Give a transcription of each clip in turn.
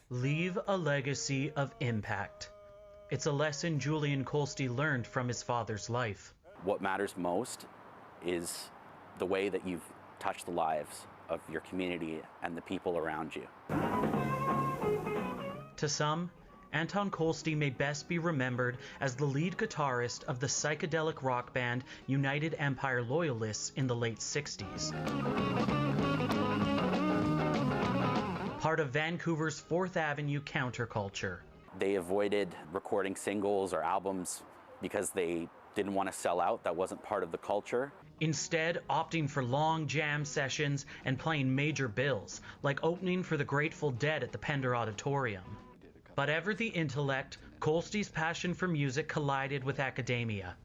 Leave a legacy of impact. It's a lesson Jullian Kolstee learned from his father's life. What matters most is the way that you've touched the lives of your community and the people around you. To some, Anton Kolstee may best be remembered as the lead guitarist of the psychedelic rock band United Empire Loyalists in the late 60s. Part of Vancouver's 4th Avenue counterculture. They avoided recording singles or albums because they didn't want to sell out. That wasn't part of the culture. Instead, opting for long jam sessions and playing major bills, like opening for the Grateful Dead at the Pender Auditorium. But ever the intellect, Kolstee's passion for music collided with academia.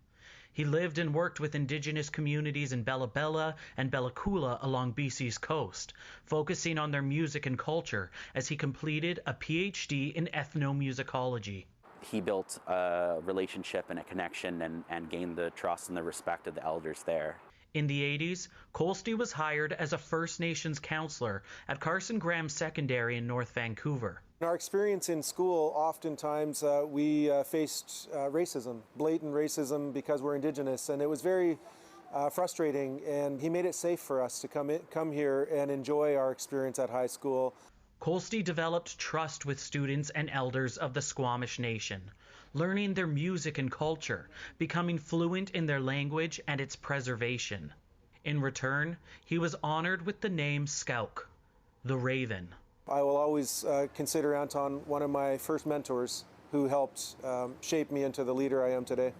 He lived and worked with Indigenous communities in Bella Bella and Bella Coola along BC's coast, focusing on their music and culture as he completed a PhD in ethnomusicology. He built a relationship and a connection and gained the trust and the respect of the elders there. In the 80s, Kolstee was hired as a First Nations counselor at Carson Graham Secondary in North Vancouver. In our experience in school, oftentimes we faced racism, blatant racism, because we're Indigenous, and it was very frustrating, and he made it safe for us to come here and enjoy our experience at high school. Kolstee developed trust with students and elders of the Squamish Nation, learning their music and culture, becoming fluent in their language and its preservation. In return, he was honored with the name Skauk, the Raven. I will always consider Anton one of my first mentors who helped shape me into the leader I am today.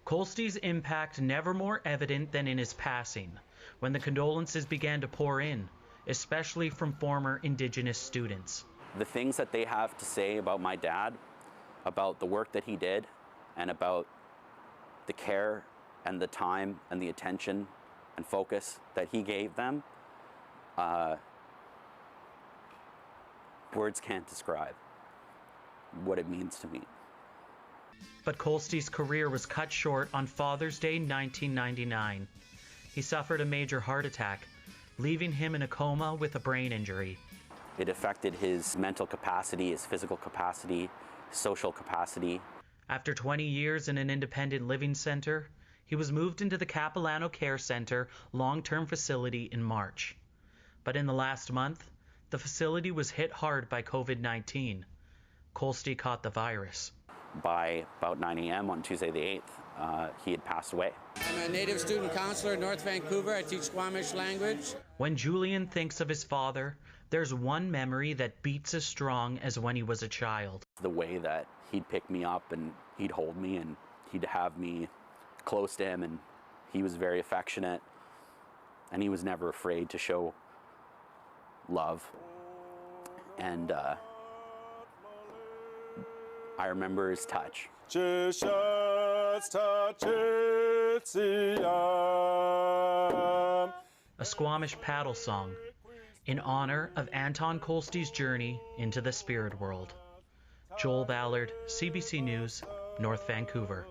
Kolstee's impact never more evident than in his passing, when the condolences began to pour in, especially from former Indigenous students. The things that they have to say about my dad, about the work that he did, and about the care and the time and the attention and focus that he gave them, words can't describe what it means to me. But Kolstee's career was cut short on Father's Day 1999. He suffered a major heart attack, leaving him in a coma with a brain injury. It affected his mental capacity, his physical capacity, social capacity. After 20 years in an independent living center, he was moved into the Capilano Care Center long-term facility in March. But in the last month, the facility was hit hard by COVID-19. Kolstee caught the virus. By about 9 a.m. on Tuesday the 8th, he had passed away. I'm a Native student counselor in North Vancouver. I teach Squamish language. When Jullian thinks of his father, there's one memory that beats as strong as when he was a child. The way that he'd pick me up and he'd hold me and he'd have me close to him, and he was very affectionate, and he was never afraid to show love. And I remember his touch. A Squamish paddle song in honor of Anton Kolstee's journey into the spirit world. Joel Ballard, CBC News, North Vancouver.